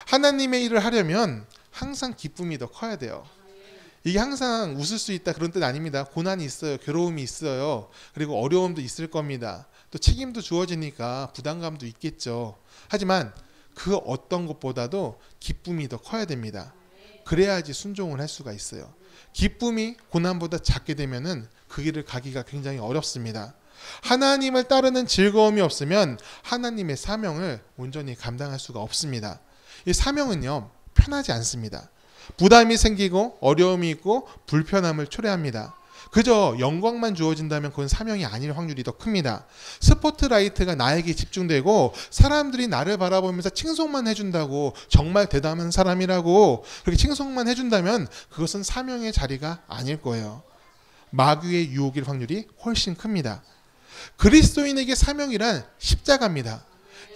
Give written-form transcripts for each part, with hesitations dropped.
하나님의 일을 하려면 항상 기쁨이 더 커야 돼요. 이게 항상 웃을 수 있다 그런 뜻 아닙니다. 고난이 있어요. 괴로움이 있어요. 그리고 어려움도 있을 겁니다. 또 책임도 주어지니까 부담감도 있겠죠. 하지만 그 어떤 것보다도 기쁨이 더 커야 됩니다. 그래야지 순종을 할 수가 있어요. 기쁨이 고난보다 작게 되면은 그 길을 가기가 굉장히 어렵습니다. 하나님을 따르는 즐거움이 없으면 하나님의 사명을 온전히 감당할 수가 없습니다. 이 사명은요, 편하지 않습니다. 부담이 생기고 어려움이 있고 불편함을 초래합니다. 그저 영광만 주어진다면 그건 사명이 아닐 확률이 더 큽니다. 스포트라이트가 나에게 집중되고 사람들이 나를 바라보면서 칭송만 해준다고 정말 대단한 사람이라고 그렇게 칭송만 해준다면 그것은 사명의 자리가 아닐 거예요. 마귀의 유혹일 확률이 훨씬 큽니다. 그리스도인에게 사명이란 십자가입니다.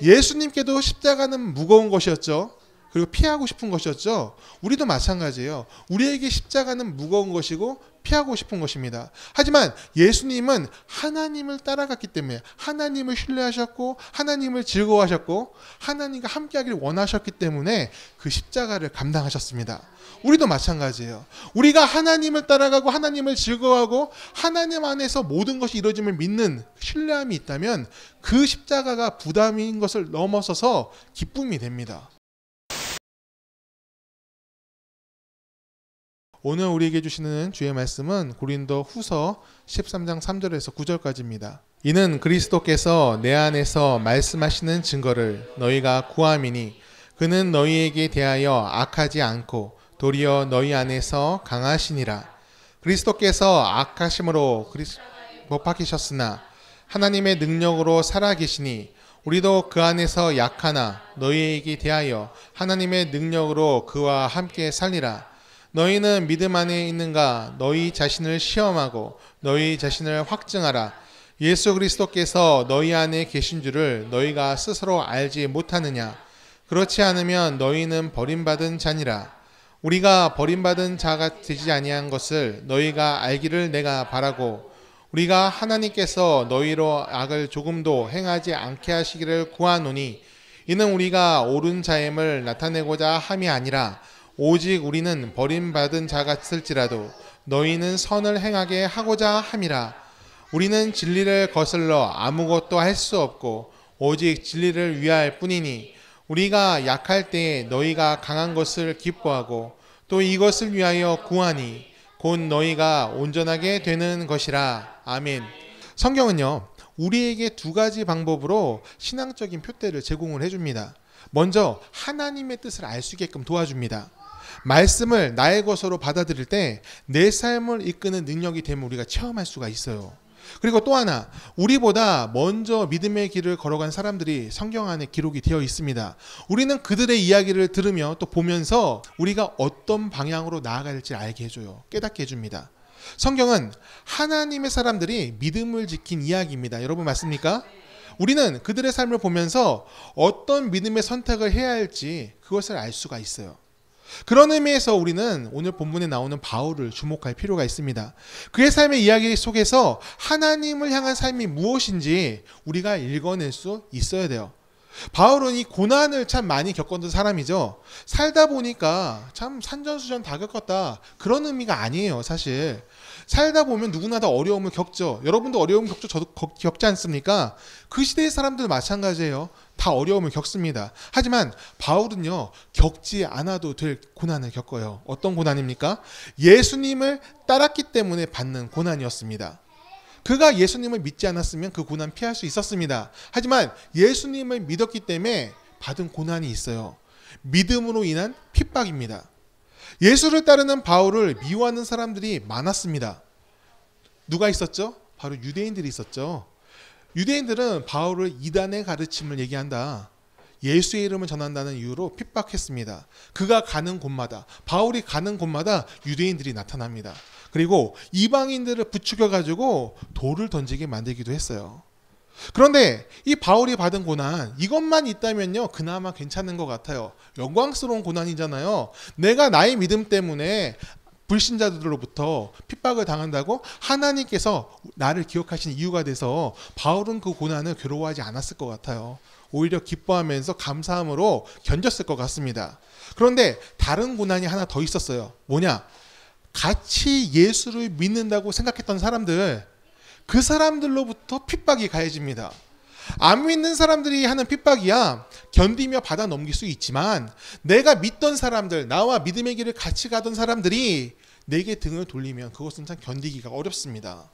예수님께도 십자가는 무거운 것이었죠. 그리고 피하고 싶은 것이었죠. 우리도 마찬가지예요. 우리에게 십자가는 무거운 것이고 피하고 싶은 것입니다. 하지만 예수님은 하나님을 따라갔기 때문에 하나님을 신뢰하셨고 하나님을 즐거워하셨고 하나님과 함께하기를 원하셨기 때문에 그 십자가를 감당하셨습니다. 우리도 마찬가지예요. 우리가 하나님을 따라가고 하나님을 즐거워하고 하나님 안에서 모든 것이 이루어짐을 믿는 신뢰함이 있다면 그 십자가가 부담인 것을 넘어서서 기쁨이 됩니다. 오늘 우리에게 주시는 주의 말씀은 고린도 후서 13장 3절에서 9절까지입니다. 이는 그리스도께서 내 안에서 말씀하시는 증거를 너희가 구함이니 그는 너희에게 대하여 악하지 않고 도리어 너희 안에서 강하시니라. 그리스도께서 악하심으로 못 박히셨으나 하나님의 능력으로 살아계시니 우리도 그 안에서 약하나 너희에게 대하여 하나님의 능력으로 그와 함께 살리라. 너희는 믿음 안에 있는가? 너희 자신을 시험하고 너희 자신을 확증하라. 예수 그리스도께서 너희 안에 계신 줄을 너희가 스스로 알지 못하느냐? 그렇지 않으면 너희는 버림받은 자니라. 우리가 버림받은 자가 되지 아니한 것을 너희가 알기를 내가 바라고 우리가 하나님께서 너희로 악을 조금도 행하지 않게 하시기를 구하노니 이는 우리가 옳은 자임을 나타내고자 함이 아니라 오직 우리는 버림받은 자 같을지라도 너희는 선을 행하게 하고자 함이라. 우리는 진리를 거슬러 아무것도 할 수 없고 오직 진리를 위할 뿐이니 우리가 약할 때에 너희가 강한 것을 기뻐하고 또 이것을 위하여 구하니 곧 너희가 온전하게 되는 것이라. 아멘. 성경은요, 우리에게 두 가지 방법으로 신앙적인 표대를 제공을 해줍니다. 먼저 하나님의 뜻을 알 수 있게끔 도와줍니다. 말씀을 나의 것으로 받아들일 때 내 삶을 이끄는 능력이 되면 우리가 체험할 수가 있어요. 그리고 또 하나, 우리보다 먼저 믿음의 길을 걸어간 사람들이 성경 안에 기록이 되어 있습니다. 우리는 그들의 이야기를 들으며 또 보면서 우리가 어떤 방향으로 나아가야 할지 알게 해줘요. 깨닫게 해줍니다. 성경은 하나님의 사람들이 믿음을 지킨 이야기입니다. 여러분 맞습니까? 우리는 그들의 삶을 보면서 어떤 믿음의 선택을 해야 할지 그것을 알 수가 있어요. 그런 의미에서 우리는 오늘 본문에 나오는 바울을 주목할 필요가 있습니다. 그의 삶의 이야기 속에서 하나님을 향한 삶이 무엇인지 우리가 읽어낼 수 있어야 돼요. 바울은 이 고난을 참 많이 겪었던 사람이죠. 살다 보니까 참 산전수전 다 겪었다 그런 의미가 아니에요. 사실 살다 보면 누구나 다 어려움을 겪죠. 여러분도 어려움 겪죠. 저도 겪지 않습니까? 그 시대의 사람들 마찬가지예요. 다 어려움을 겪습니다. 하지만 바울은요, 겪지 않아도 될 고난을 겪어요. 어떤 고난입니까? 예수님을 따랐기 때문에 받는 고난이었습니다. 그가 예수님을 믿지 않았으면 그 고난 피할 수 있었습니다. 하지만 예수님을 믿었기 때문에 받은 고난이 있어요. 믿음으로 인한 핍박입니다. 예수를 따르는 바울을 미워하는 사람들이 많았습니다. 누가 있었죠? 바로 유대인들이 있었죠. 유대인들은 바울을 이단의 가르침을 얘기한다, 예수의 이름을 전한다는 이유로 핍박했습니다. 그가 가는 곳마다, 바울이 가는 곳마다 유대인들이 나타납니다. 그리고 이방인들을 부추겨가지고 돌을 던지게 만들기도 했어요. 그런데 이 바울이 받은 고난, 이것만 있다면요 그나마 괜찮은 것 같아요. 영광스러운 고난이잖아요. 내가 나의 믿음 때문에 불신자들로부터 핍박을 당한다고 하나님께서 나를 기억하시는 이유가 돼서 바울은 그 고난을 괴로워하지 않았을 것 같아요. 오히려 기뻐하면서 감사함으로 견뎠을 것 같습니다. 그런데 다른 고난이 하나 더 있었어요. 뭐냐? 같이 예수를 믿는다고 생각했던 사람들, 그 사람들로부터 핍박이 가해집니다. 안 믿는 사람들이 하는 핍박이야 견디며 받아 넘길 수 있지만, 내가 믿던 사람들, 나와 믿음의 길을 같이 가던 사람들이 내게 등을 돌리면 그것은 참 견디기가 어렵습니다.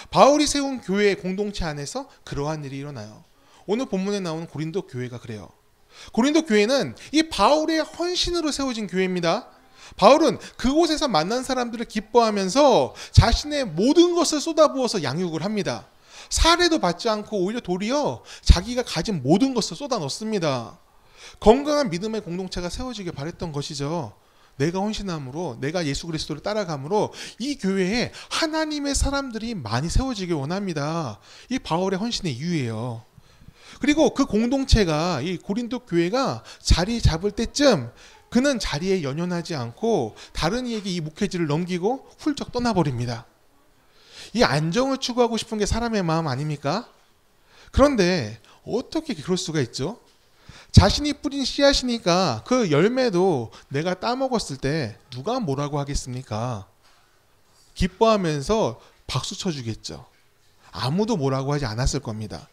바울이 세운 교회 공동체 안에서 그러한 일이 일어나요. 오늘 본문에 나오는 고린도 교회가 그래요. 고린도 교회는 이 바울의 헌신으로 세워진 교회입니다. 바울은 그곳에서 만난 사람들을 기뻐하면서 자신의 모든 것을 쏟아부어서 양육을 합니다. 사례도 받지 않고 오히려 도리어 자기가 가진 모든 것을 쏟아 넣습니다. 건강한 믿음의 공동체가 세워지길 바랬던 것이죠. 내가 헌신함으로, 내가 예수 그리스도를 따라감으로 이 교회에 하나님의 사람들이 많이 세워지길 원합니다. 이 바울의 헌신의 이유예요. 그리고 그 공동체가, 이 고린도 교회가 자리 잡을 때쯤 그는 자리에 연연하지 않고 다른 이에게 이 목회지를 넘기고 훌쩍 떠나버립니다. 이 안정을 추구하고 싶은 게 사람의 마음 아닙니까? 그런데 어떻게 그럴 수가 있죠? 자신이 뿌린 씨앗이니까 그 열매도 내가 따먹었을 때 누가 뭐라고 하겠습니까? 기뻐하면서 박수 쳐주겠죠. 아무도 뭐라고 하지 않았을 겁니다.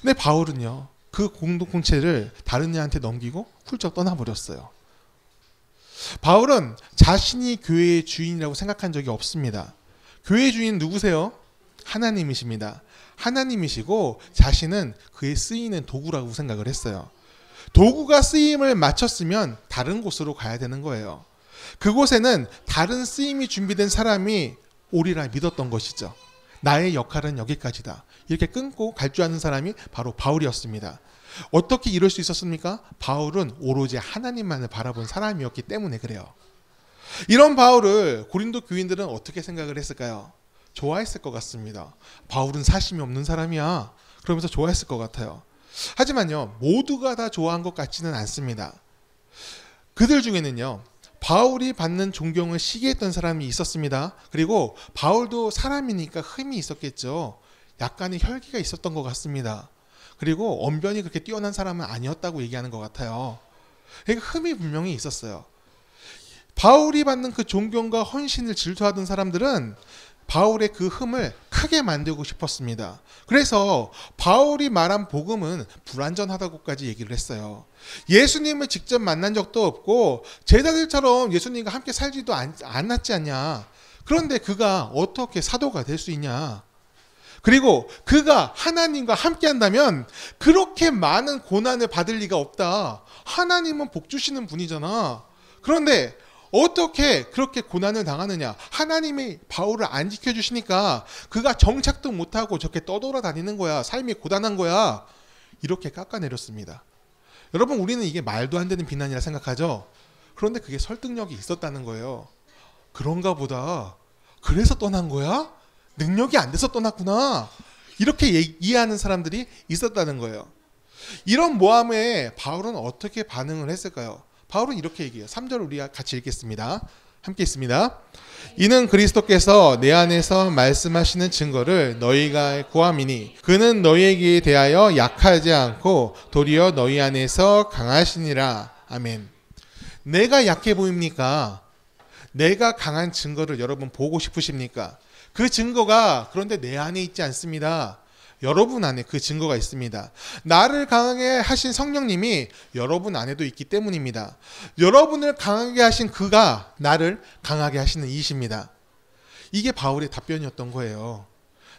근데 바울은요, 그 공동체를 다른 이한테 넘기고 훌쩍 떠나버렸어요. 바울은 자신이 교회의 주인이라고 생각한 적이 없습니다. 교회의 주인 누구세요? 하나님이십니다. 하나님이시고 자신은 그의 쓰이는 도구라고 생각을 했어요. 도구가 쓰임을 마쳤으면 다른 곳으로 가야 되는 거예요. 그곳에는 다른 쓰임이 준비된 사람이 오리라 믿었던 것이죠. 나의 역할은 여기까지다. 이렇게 끊고 갈 줄 아는 사람이 바로 바울이었습니다. 어떻게 이럴 수 있었습니까? 바울은 오로지 하나님만을 바라본 사람이었기 때문에 그래요. 이런 바울을 고린도 교인들은 어떻게 생각을 했을까요? 좋아했을 것 같습니다. 바울은 사심이 없는 사람이야. 그러면서 좋아했을 것 같아요. 하지만요, 모두가 다 좋아한 것 같지는 않습니다. 그들 중에는요, 바울이 받는 존경을 시기했던 사람이 있었습니다. 그리고 바울도 사람이니까 흠이 있었겠죠. 약간의 혈기가 있었던 것 같습니다. 그리고 언변이 그렇게 뛰어난 사람은 아니었다고 얘기하는 것 같아요. 그러니까 흠이 분명히 있었어요. 바울이 받는 그 존경과 헌신을 질투하던 사람들은 바울의 그 흠을 크게 만들고 싶었습니다. 그래서 바울이 말한 복음은 불완전하다고까지 얘기를 했어요. 예수님을 직접 만난 적도 없고 제자들처럼 예수님과 함께 살지도 않았지 않냐. 그런데 그가 어떻게 사도가 될 수 있냐. 그리고 그가 하나님과 함께 한다면 그렇게 많은 고난을 받을 리가 없다. 하나님은 복 주시는 분이잖아. 그런데 어떻게 그렇게 고난을 당하느냐. 하나님이 바울을 안 지켜주시니까 그가 정착도 못하고 저렇게 떠돌아다니는 거야. 삶이 고단한 거야. 이렇게 깎아내렸습니다. 여러분, 우리는 이게 말도 안 되는 비난이라 생각하죠. 그런데 그게 설득력이 있었다는 거예요. 그런가 보다. 그래서 떠난 거야? 능력이 안 돼서 떠났구나. 이렇게 이해하는 사람들이 있었다는 거예요. 이런 모함에 바울은 어떻게 반응을 했을까요? 바울은 이렇게 얘기해요. 3절 우리가 같이 읽겠습니다. 함께 있습니다. 이는 그리스도께서 내 안에서 말씀하시는 증거를 너희가 구함이니 그는 너희에게 대하여 약하지 않고 도리어 너희 안에서 강하시니라. 아멘. 내가 약해 보입니까? 내가 강한 증거를 여러분 보고 싶으십니까? 그 증거가 그런데 내 안에 있지 않습니다. 여러분 안에 그 증거가 있습니다. 나를 강하게 하신 성령님이 여러분 안에도 있기 때문입니다. 여러분을 강하게 하신 그가 나를 강하게 하시는 이이십니다. 이게 바울의 답변이었던 거예요.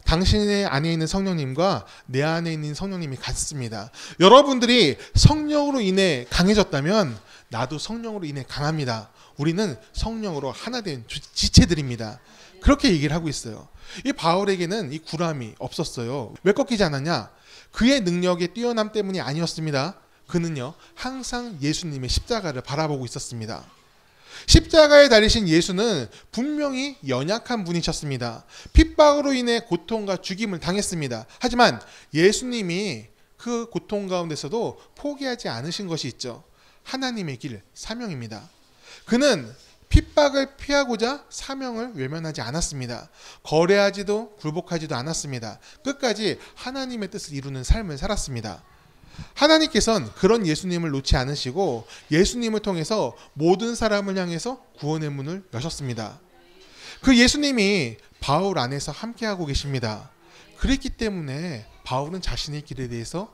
당신의 안에 있는 성령님과 내 안에 있는 성령님이 같습니다. 여러분들이 성령으로 인해 강해졌다면 나도 성령으로 인해 강합니다. 우리는 성령으로 하나 된 지체들입니다. 그렇게 얘기를 하고 있어요. 이 바울에게는 이 구람이 없었어요. 왜 꺾이지 않았냐? 그의 능력의 뛰어남 때문이 아니었습니다. 그는요, 항상 예수님의 십자가를 바라보고 있었습니다. 십자가에 달리신 예수는 분명히 연약한 분이셨습니다. 핍박으로 인해 고통과 죽임을 당했습니다. 하지만 예수님이 그 고통 가운데서도 포기하지 않으신 것이 있죠. 하나님의 길, 사명입니다. 그는 핍박을 피하고자 사명을 외면하지 않았습니다. 거래하지도 굴복하지도 않았습니다. 끝까지 하나님의 뜻을 이루는 삶을 살았습니다. 하나님께서는 그런 예수님을 놓지 않으시고 예수님을 통해서 모든 사람을 향해서 구원의 문을 여셨습니다. 그 예수님이 바울 안에서 함께하고 계십니다. 그랬기 때문에 바울은 자신의 길에 대해서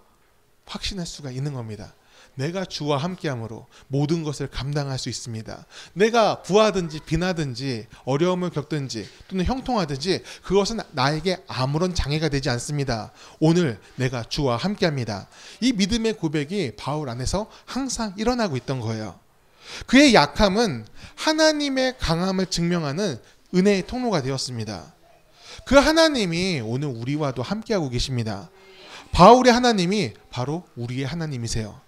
확신할 수가 있는 겁니다. 내가 주와 함께함으로 모든 것을 감당할 수 있습니다. 내가 부하든지 빈하든지 어려움을 겪든지 또는 형통하든지 그것은 나에게 아무런 장애가 되지 않습니다. 오늘 내가 주와 함께합니다. 이 믿음의 고백이 바울 안에서 항상 일어나고 있던 거예요. 그의 약함은 하나님의 강함을 증명하는 은혜의 통로가 되었습니다. 그 하나님이 오늘 우리와도 함께하고 계십니다. 바울의 하나님이 바로 우리의 하나님이세요.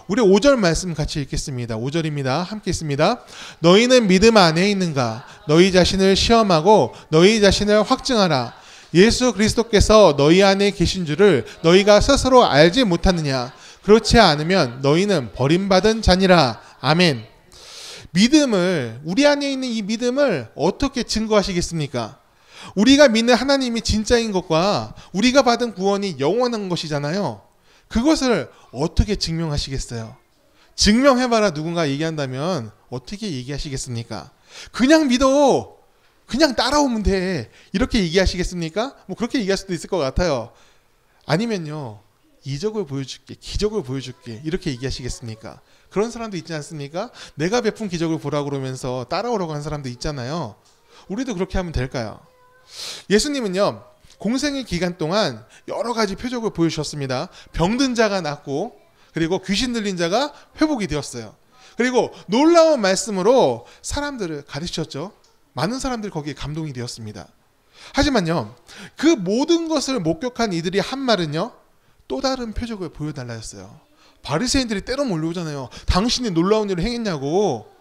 우리 5절 말씀 같이 읽겠습니다. 5절입니다. 함께 있습니다. 너희는 믿음 안에 있는가? 너희 자신을 시험하고 너희 자신을 확증하라. 예수 그리스도께서 너희 안에 계신 줄을 너희가 스스로 알지 못하느냐? 그렇지 않으면 너희는 버림받은 자니라. 아멘. 믿음을, 우리 안에 있는 이 믿음을 어떻게 증거하시겠습니까? 우리가 믿는 하나님이 진짜인 것과 우리가 받은 구원이 영원한 것이잖아요. 그것을 어떻게 증명하시겠어요? 증명해봐라 누군가 얘기한다면 어떻게 얘기하시겠습니까? 그냥 믿어, 그냥 따라오면 돼, 이렇게 얘기하시겠습니까? 뭐 그렇게 얘기할 수도 있을 것 같아요. 아니면요, 이적을 보여줄게, 기적을 보여줄게, 이렇게 얘기하시겠습니까? 그런 사람도 있지 않습니까? 내가 베푼 기적을 보라고 그러면서 따라오라고 하는 사람도 있잖아요. 우리도 그렇게 하면 될까요? 예수님은요, 공생의 기간 동안 여러 가지 표적을 보여주셨습니다. 병든 자가 낫고, 그리고 귀신 들린 자가 회복이 되었어요. 그리고 놀라운 말씀으로 사람들을 가르치셨죠. 많은 사람들이 거기에 감동이 되었습니다. 하지만요, 그 모든 것을 목격한 이들이 한 말은요, 또 다른 표적을 보여달라 했어요. 바리새인들이 때로 몰려오잖아요. 당신이 놀라운 일을 행했냐고.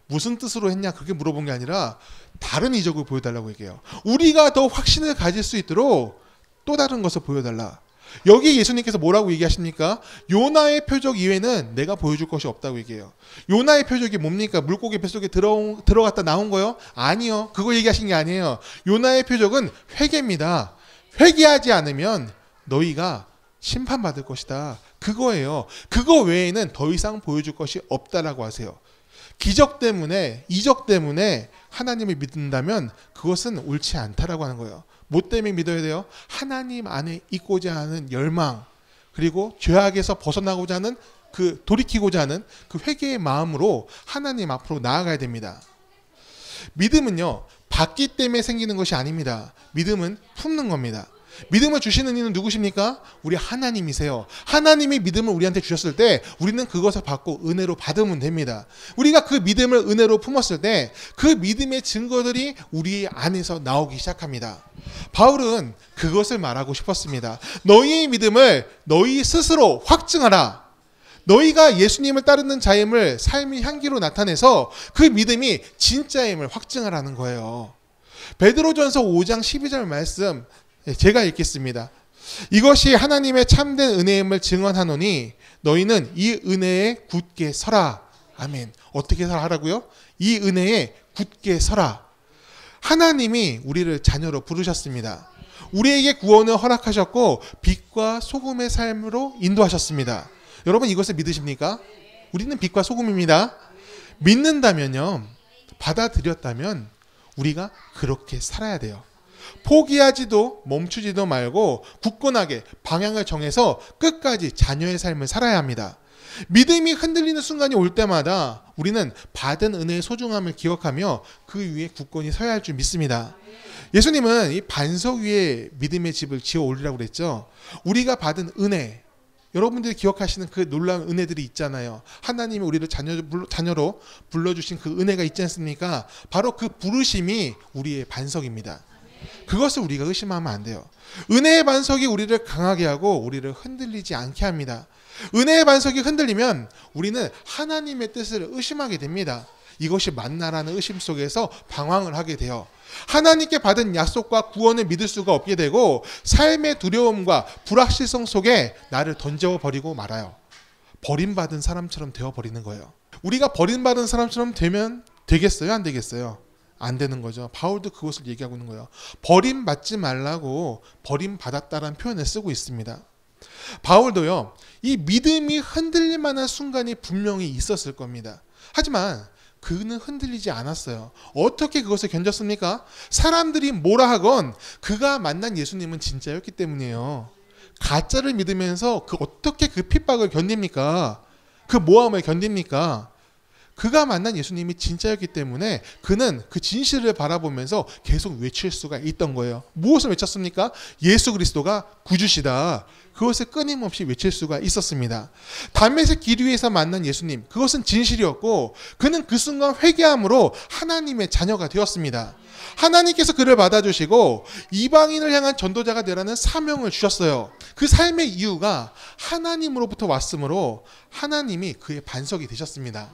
무슨 뜻으로 했냐 그렇게 물어본 게 아니라 다른 이적을 보여달라고 얘기해요. 우리가 더 확신을 가질 수 있도록 또 다른 것을 보여달라. 여기 예수님께서 뭐라고 얘기하십니까? 요나의 표적 이외에는 내가 보여줄 것이 없다고 얘기해요. 요나의 표적이 뭡니까? 물고기 뱃속에 들어갔다 나온 거요? 아니요. 그거 얘기하신 게 아니에요. 요나의 표적은 회개입니다. 회개하지 않으면 너희가 심판받을 것이다. 그거예요. 그거 외에는 더 이상 보여줄 것이 없다라고 하세요. 기적 때문에, 이적 때문에 하나님을 믿는다면 그것은 옳지 않다라고 하는 거예요. 뭐 때문에 믿어야 돼요? 하나님 안에 있고자 하는 열망, 그리고 죄악에서 벗어나고자 하는 그 돌이키고자 하는 그 회개의 마음으로 하나님 앞으로 나아가야 됩니다. 믿음은요, 받기 때문에 생기는 것이 아닙니다. 믿음은 품는 겁니다. 믿음을 주시는 이는 누구십니까? 우리 하나님이세요. 하나님이 믿음을 우리한테 주셨을 때 우리는 그것을 받고 은혜로 받으면 됩니다. 우리가 그 믿음을 은혜로 품었을 때 그 믿음의 증거들이 우리 안에서 나오기 시작합니다. 바울은 그것을 말하고 싶었습니다. 너희의 믿음을 너희 스스로 확증하라. 너희가 예수님을 따르는 자임을 삶의 향기로 나타내서 그 믿음이 진짜임을 확증하라는 거예요. 베드로전서 5장 12절 말씀 제가 읽겠습니다. 이것이 하나님의 참된 은혜임을 증언하노니 너희는 이 은혜에 굳게 서라. 아멘. 어떻게 하라고요? 이 은혜에 굳게 서라. 하나님이 우리를 자녀로 부르셨습니다. 우리에게 구원을 허락하셨고 빛과 소금의 삶으로 인도하셨습니다. 여러분 이것을 믿으십니까? 우리는 빛과 소금입니다. 믿는다면요, 받아들였다면 우리가 그렇게 살아야 돼요. 포기하지도 멈추지도 말고 굳건하게 방향을 정해서 끝까지 자녀의 삶을 살아야 합니다. 믿음이 흔들리는 순간이 올 때마다 우리는 받은 은혜의 소중함을 기억하며 그 위에 굳건히 서야 할 줄 믿습니다. 예수님은 이 반석 위에 믿음의 집을 지어 올리라고 그랬죠. 우리가 받은 은혜, 여러분들이 기억하시는 그 놀라운 은혜들이 있잖아요. 하나님이 우리를 자녀로 불러주신 그 은혜가 있지 않습니까? 바로 그 부르심이 우리의 반석입니다. 그것을 우리가 의심하면 안 돼요. 은혜의 반석이 우리를 강하게 하고 우리를 흔들리지 않게 합니다. 은혜의 반석이 흔들리면 우리는 하나님의 뜻을 의심하게 됩니다. 이것이 맞나라는 의심 속에서 방황을 하게 돼요. 하나님께 받은 약속과 구원을 믿을 수가 없게 되고 삶의 두려움과 불확실성 속에 나를 던져버리고 말아요. 버림받은 사람처럼 되어버리는 거예요. 우리가 버림받은 사람처럼 되겠어요? 안 되겠어요? 안 되는 거죠. 바울도 그것을 얘기하고 있는 거예요. 버림받지 말라고 버림받았다라는 표현을 쓰고 있습니다. 바울도요, 이 믿음이 흔들릴 만한 순간이 분명히 있었을 겁니다. 하지만 그는 흔들리지 않았어요. 어떻게 그것을 견뎠습니까? 사람들이 뭐라 하건 그가 만난 예수님은 진짜였기 때문이에요. 가짜를 믿으면서 어떻게 그 핍박을 견딥니까? 그 모함을 견딥니까? 그가 만난 예수님이 진짜였기 때문에 그는 그 진실을 바라보면서 계속 외칠 수가 있던 거예요. 무엇을 외쳤습니까? 예수 그리스도가 구주시다. 그것을 끊임없이 외칠 수가 있었습니다. 담메색 길 위에서 만난 예수님, 그것은 진실이었고 그는 그 순간 회개함으로 하나님의 자녀가 되었습니다. 하나님께서 그를 받아주시고 이방인을 향한 전도자가 되라는 사명을 주셨어요. 그 삶의 이유가 하나님으로부터 왔으므로 하나님이 그의 반석이 되셨습니다.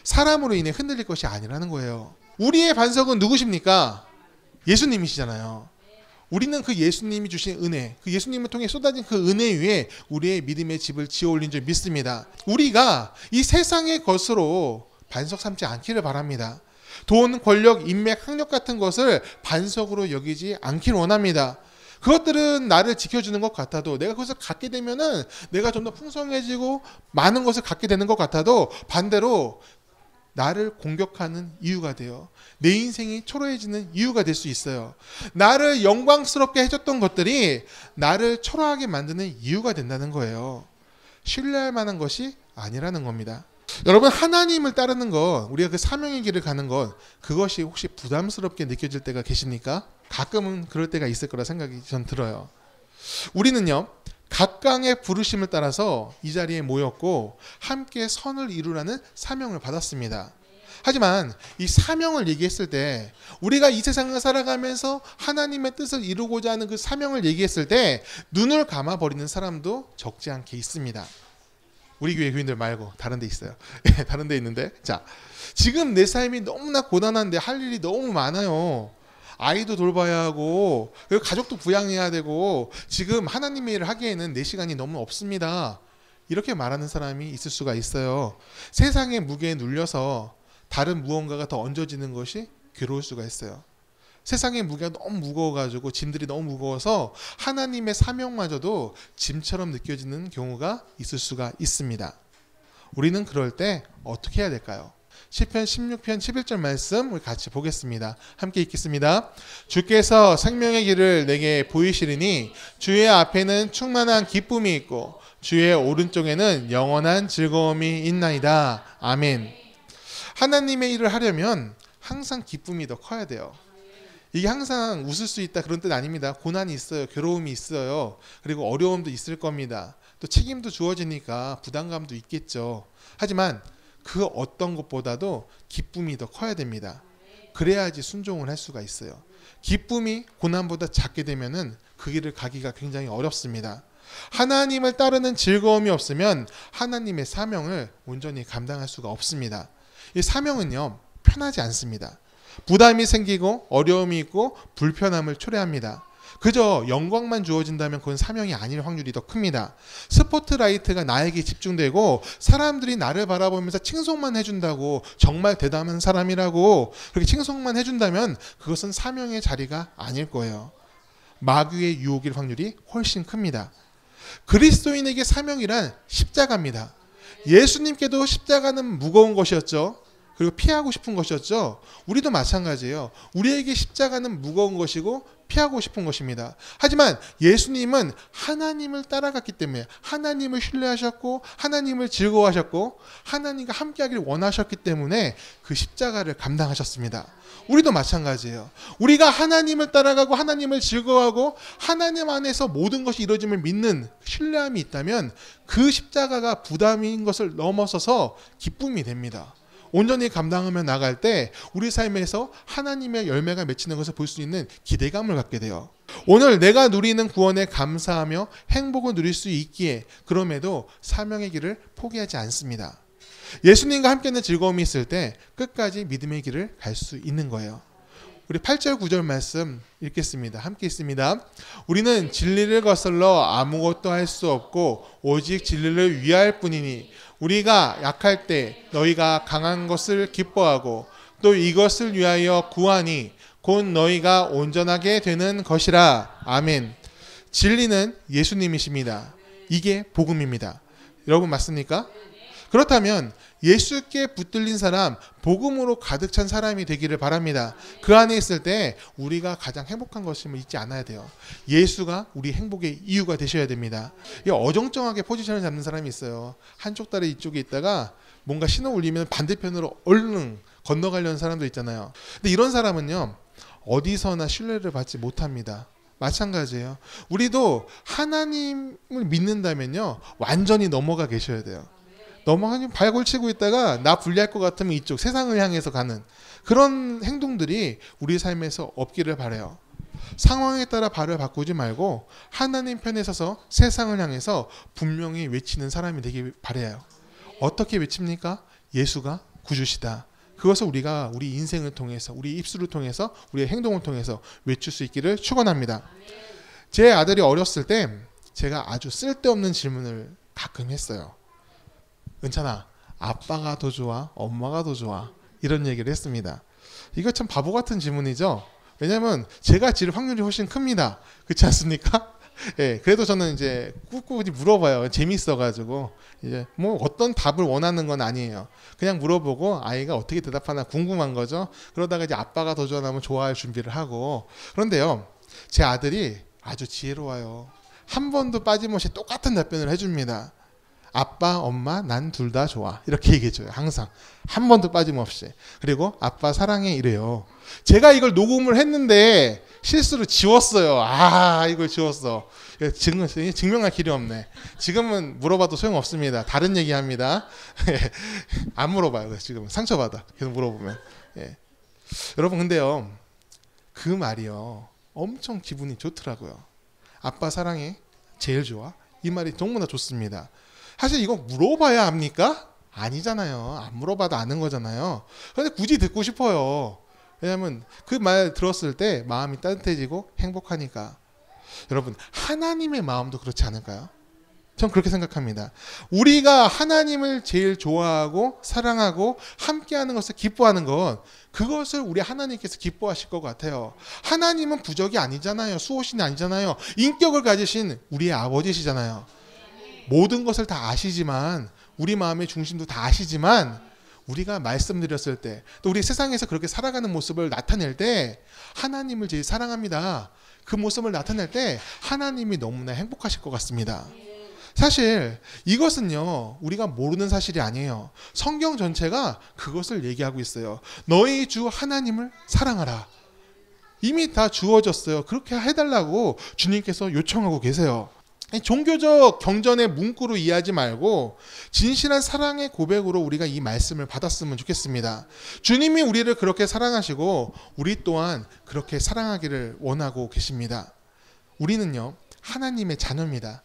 사람으로 인해 흔들릴 것이 아니라는 거예요. 우리의 반석은 누구십니까? 예수님이시잖아요. 우리는 그 예수님이 주신 은혜, 그 예수님을 통해 쏟아진 그 은혜 위에 우리의 믿음의 집을 지어 올린 줄 믿습니다. 우리가 이 세상의 것으로 반석 삼지 않기를 바랍니다. 돈, 권력, 인맥, 학력 같은 것을 반석으로 여기지 않기를 원합니다. 그것들은 나를 지켜주는 것 같아도, 내가 그것을 갖게 되면은 내가 좀 더 풍성해지고 많은 것을 갖게 되는 것 같아도 반대로 나를 공격하는 이유가 돼요. 내 인생이 초라해지는 이유가 될 수 있어요. 나를 영광스럽게 해줬던 것들이 나를 초라하게 만드는 이유가 된다는 거예요. 신뢰할 만한 것이 아니라는 겁니다. 여러분, 하나님을 따르는 것, 우리가 그 사명의 길을 가는 것, 그것이 혹시 부담스럽게 느껴질 때가 계십니까? 가끔은 그럴 때가 있을 거라 생각이 전 들어요. 우리는요, 각광의 부르심을 따라서 이 자리에 모였고 함께 선을 이루라는 사명을 받았습니다. 하지만 이 사명을 얘기했을 때, 우리가 이 세상을 살아가면서 하나님의 뜻을 이루고자 하는 그 사명을 얘기했을 때 눈을 감아버리는 사람도 적지 않게 있습니다. 우리 교회 교인들 말고 다른 데 있어요. 다른 데 있는데, 자, 지금 내 삶이 너무나 고단한데 할 일이 너무 많아요. 아이도 돌봐야 하고 그리고 가족도 부양해야 되고 지금 하나님의 일을 하기에는 내 시간이 너무 없습니다. 이렇게 말하는 사람이 있을 수가 있어요. 세상의 무게에 눌려서 다른 무언가가 더 얹어지는 것이 괴로울 수가 있어요. 세상의 무게가 너무 무거워가지고, 짐들이 너무 무거워서 하나님의 사명마저도 짐처럼 느껴지는 경우가 있을 수가 있습니다. 우리는 그럴 때 어떻게 해야 될까요? 시편 16편 11절 말씀 우리 같이 보겠습니다. 함께 읽겠습니다. 주께서 생명의 길을 내게 보이시리니 주의 앞에는 충만한 기쁨이 있고 주의 오른쪽에는 영원한 즐거움이 있나이다. 아멘. 하나님의 일을 하려면 항상 기쁨이 더 커야 돼요. 이게 항상 웃을 수 있다 그런 뜻 아닙니다. 고난이 있어요. 괴로움이 있어요. 그리고 어려움도 있을 겁니다. 또 책임도 주어지니까 부담감도 있겠죠. 하지만 그 어떤 것보다도 기쁨이 더 커야 됩니다. 그래야지 순종을 할 수가 있어요. 기쁨이 고난보다 작게 되면은 그 길을 가기가 굉장히 어렵습니다. 하나님을 따르는 즐거움이 없으면 하나님의 사명을 온전히 감당할 수가 없습니다. 이 사명은요, 편하지 않습니다. 부담이 생기고 어려움이 있고 불편함을 초래합니다. 그저 영광만 주어진다면 그건 사명이 아닐 확률이 더 큽니다. 스포트라이트가 나에게 집중되고 사람들이 나를 바라보면서 칭송만 해준다고, 정말 대단한 사람이라고 그렇게 칭송만 해준다면 그것은 사명의 자리가 아닐 거예요. 마귀의 유혹일 확률이 훨씬 큽니다. 그리스도인에게 사명이란 십자가입니다. 예수님께도 십자가는 무거운 것이었죠. 그리고 피하고 싶은 것이었죠. 우리도 마찬가지예요. 우리에게 십자가는 무거운 것이고 피하고 싶은 것입니다. 하지만 예수님은 하나님을 따라갔기 때문에, 하나님을 신뢰하셨고 하나님을 즐거워하셨고 하나님과 함께하기를 원하셨기 때문에 그 십자가를 감당하셨습니다. 우리도 마찬가지예요. 우리가 하나님을 따라가고 하나님을 즐거워하고 하나님 안에서 모든 것이 이루어짐을 믿는 신뢰함이 있다면 그 십자가가 부담인 것을 넘어서서 기쁨이 됩니다. 온전히 감당하며 나갈 때 우리 삶에서 하나님의 열매가 맺히는 것을 볼 수 있는 기대감을 갖게 돼요. 오늘 내가 누리는 구원에 감사하며 행복을 누릴 수 있기에 그럼에도 사명의 길을 포기하지 않습니다. 예수님과 함께하는 즐거움이 있을 때 끝까지 믿음의 길을 갈 수 있는 거예요. 우리 8절 9절 말씀 읽겠습니다. 함께 있습니다. 우리는 진리를 거슬러 아무것도 할 수 없고 오직 진리를 위할 뿐이니 우리가 약할 때 너희가 강한 것을 기뻐하고 또 이것을 위하여 구하니 곧 너희가 온전하게 되는 것이라. 아멘. 진리는 예수님이십니다. 이게 복음입니다. 여러분 맞습니까? 그렇다면 예수께 붙들린 사람, 복음으로 가득 찬 사람이 되기를 바랍니다. 그 안에 있을 때 우리가 가장 행복한 것임을 잊지 않아야 돼요. 예수가 우리 행복의 이유가 되셔야 됩니다. 어정쩡하게 포지션을 잡는 사람이 있어요. 한쪽 다리 이쪽에 있다가 뭔가 신호 울리면 반대편으로 얼른 건너가려는 사람도 있잖아요. 근데 이런 사람은요, 어디서나 신뢰를 받지 못합니다. 마찬가지예요. 우리도 하나님을 믿는다면요, 완전히 넘어가 계셔야 돼요. 넘어가면 발골치고 있다가 나 불리할 것 같으면 이쪽 세상을 향해서 가는 그런 행동들이 우리 삶에서 없기를 바라요. 상황에 따라 발을 바꾸지 말고 하나님 편에 서서 세상을 향해서 분명히 외치는 사람이 되길 바라요. 어떻게 외칩니까? 예수가 구주시다. 그것을 우리가 우리 인생을 통해서, 우리 입술을 통해서, 우리의 행동을 통해서 외칠 수 있기를 축원합니다. 제 아들이 어렸을 때 제가 아주 쓸데없는 질문을 가끔 했어요. 은찬아, 아빠가 더 좋아? 엄마가 더 좋아? 이런 얘기를 했습니다. 이거 참 바보 같은 질문이죠. 왜냐하면 제가 질 확률이 훨씬 큽니다. 그렇지 않습니까? 예, 그래도 저는 이제 꿋꿋이 물어봐요. 재밌어가지고 이제 뭐 어떤 답을 원하는 건 아니에요. 그냥 물어보고 아이가 어떻게 대답하나 궁금한 거죠. 그러다가 이제 아빠가 더 좋아하면 좋아할 준비를 하고. 그런데요, 제 아들이 아주 지혜로워요. 한 번도 빠짐없이 똑같은 답변을 해줍니다. 아빠, 엄마, 난 둘 다 좋아. 이렇게 얘기해줘요. 항상. 한 번도 빠짐없이. 그리고 아빠 사랑해 이래요. 제가 이걸 녹음을 했는데 실수로 지웠어요. 아, 이걸 지웠어. 증명할 길이 없네. 지금은 물어봐도 소용없습니다. 다른 얘기합니다. 안 물어봐요. 지금은 상처받아. 계속 물어보면. 예. 여러분 근데요, 그 말이요, 엄청 기분이 좋더라고요. 아빠 사랑해? 제일 좋아? 이 말이 너무나 좋습니다. 사실 이거 물어봐야 합니까? 아니잖아요. 안 물어봐도 아는 거잖아요. 그런데 굳이 듣고 싶어요. 왜냐하면 그 말 들었을 때 마음이 따뜻해지고 행복하니까. 여러분, 하나님의 마음도 그렇지 않을까요? 전 그렇게 생각합니다. 우리가 하나님을 제일 좋아하고 사랑하고 함께하는 것을 기뻐하는 건 그것을 우리 하나님께서 기뻐하실 것 같아요. 하나님은 부적이 아니잖아요. 수호신이 아니잖아요. 인격을 가지신 우리의 아버지시잖아요. 모든 것을 다 아시지만, 우리 마음의 중심도 다 아시지만, 우리가 말씀드렸을 때, 또 우리 세상에서 그렇게 살아가는 모습을 나타낼 때 하나님을 제일 사랑합니다. 그 모습을 나타낼 때 하나님이 너무나 행복하실 것 같습니다. 사실 이것은요, 우리가 모르는 사실이 아니에요. 성경 전체가 그것을 얘기하고 있어요. 너희 주 하나님을 사랑하라. 이미 다 주어졌어요. 그렇게 해달라고 주님께서 요청하고 계세요. 종교적 경전의 문구로 이해하지 말고 진실한 사랑의 고백으로 우리가 이 말씀을 받았으면 좋겠습니다. 주님이 우리를 그렇게 사랑하시고 우리 또한 그렇게 사랑하기를 원하고 계십니다. 우리는요, 하나님의 자녀입니다.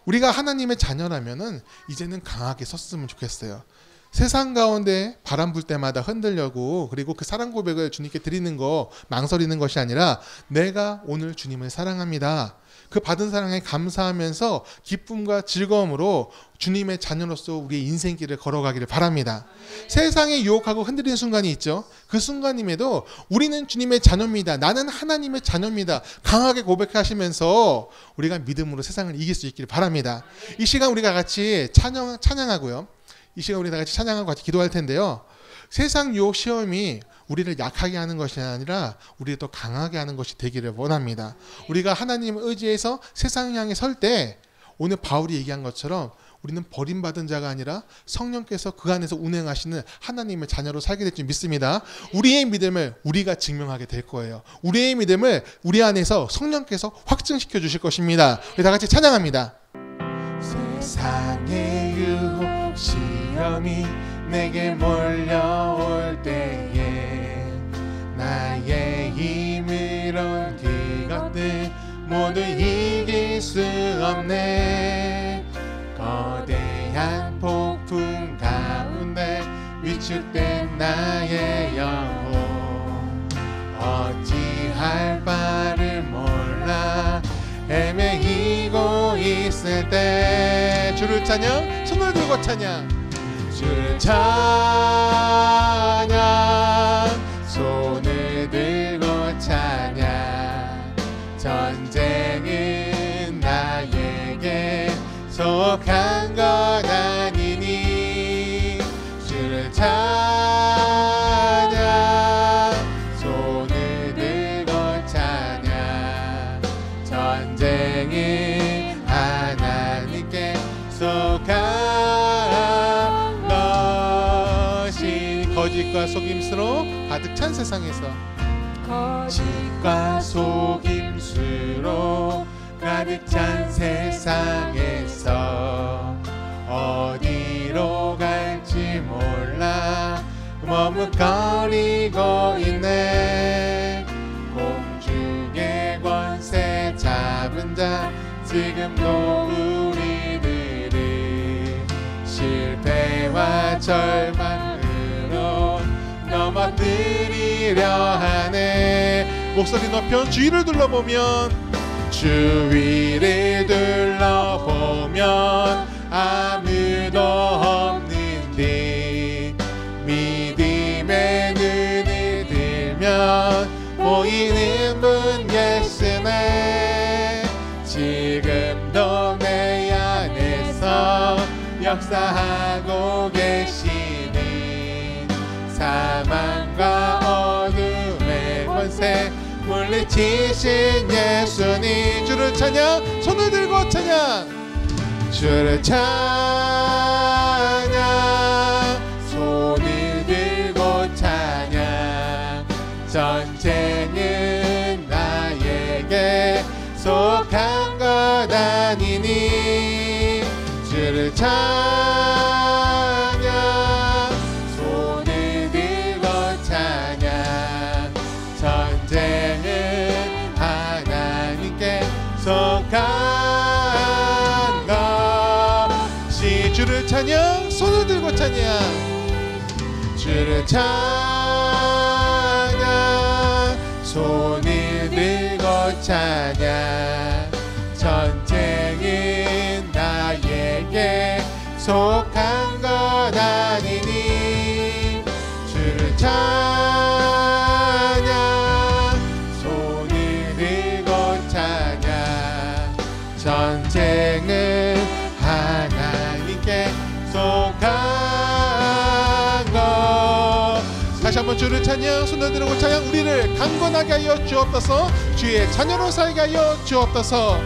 우리가 하나님의 자녀라면은 이제는 강하게 섰으면 좋겠어요. 세상 가운데 바람 불 때마다 흔들려고, 그리고 그 사랑 고백을 주님께 드리는 거 망설이는 것이 아니라, 내가 오늘 주님을 사랑합니다. 그 받은 사랑에 감사하면서 기쁨과 즐거움으로 주님의 자녀로서 우리의 인생길을 걸어가기를 바랍니다. 세상에 유혹하고 흔들리는 순간이 있죠. 그 순간임에도 우리는 주님의 자녀입니다. 나는 하나님의 자녀입니다. 강하게 고백하시면서 우리가 믿음으로 세상을 이길 수 있기를 바랍니다. 이 시간 우리가 같이 찬양하고요. 이 시간 우리 다 같이 찬양하고 같이 기도할 텐데요. 세상 유혹 시험이 우리를 약하게 하는 것이 아니라 우리를 더 강하게 하는 것이 되기를 원합니다. 우리가 하나님을 의지해서 세상을 향해 설 때, 오늘 바울이 얘기한 것처럼 우리는 버림받은 자가 아니라 성령께서 그 안에서 운행하시는 하나님의 자녀로 살게 될 줄 믿습니다. 우리의 믿음을 우리가 증명하게 될 거예요. 우리의 믿음을 우리 안에서 성령께서 확증시켜 주실 것입니다. 우리 다 같이 찬양합니다. 세상의 유혹 시험이 내게 몰려올 때에 나의 힘으로 그것들 모두 이길 수 없네. 거대한 폭풍 가운데 위축된 나의 영혼 어찌할 바를 몰라 헤매이고 있을 때 주를 찬양, 손을 들고 찬양, 주를 찬양. 거짓과 속임수로 가득 찬 세상에서 거짓과 속임수로 가득 찬 세상에서 어디로 갈지 몰라 머뭇거리고 있네. 공중의 권세 잡은 자 지금도 우리들을 실패와 절망으로 넘어뜨리려 하네. 목소리 높여 주위를 둘러보면 주위를 둘러보면 아무도 없는데 믿음의 눈을 들면 보이는 분 예수네. 지금도 내 안에서 역사하고 계시니 사망과 어둠의 권세 물리치신 예수님. 주를 찬양, 손을 들고 찬양. 주를 찬양, 손을 들고 찬양. 전쟁은 나에게 속한 것 아니니. 주를 찬양, 손을 들고 찬양. 전쟁은 하나님께 속한 것이. 주를 찬양, 손을 들고 찬양. 주를 찬양, 손을 들고 찬양. 전쟁은 나에게 속한 것 아니니. 주를 찬양, 손을 들고 찬양. 전쟁은 하나님께 속한 것. 다시 한번 주를 찬양, 손을 들고 찬양. 우리를 강건하게 하여 주옵소서. 주의 자녀로 살게 하여 주옵소서.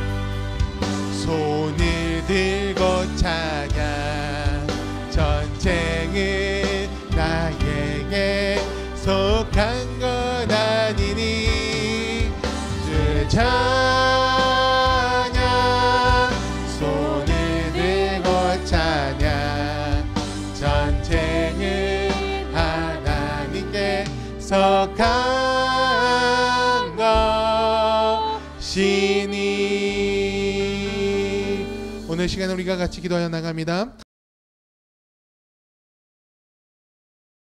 손을 들고 찬양. 전쟁은 나에게 속한 것 아니니. 주를 찬양, 손을 들고 찬양. 전쟁은 하나님께 속한 것이니. 오늘 시간에 우리가 같이 기도하여 나갑니다.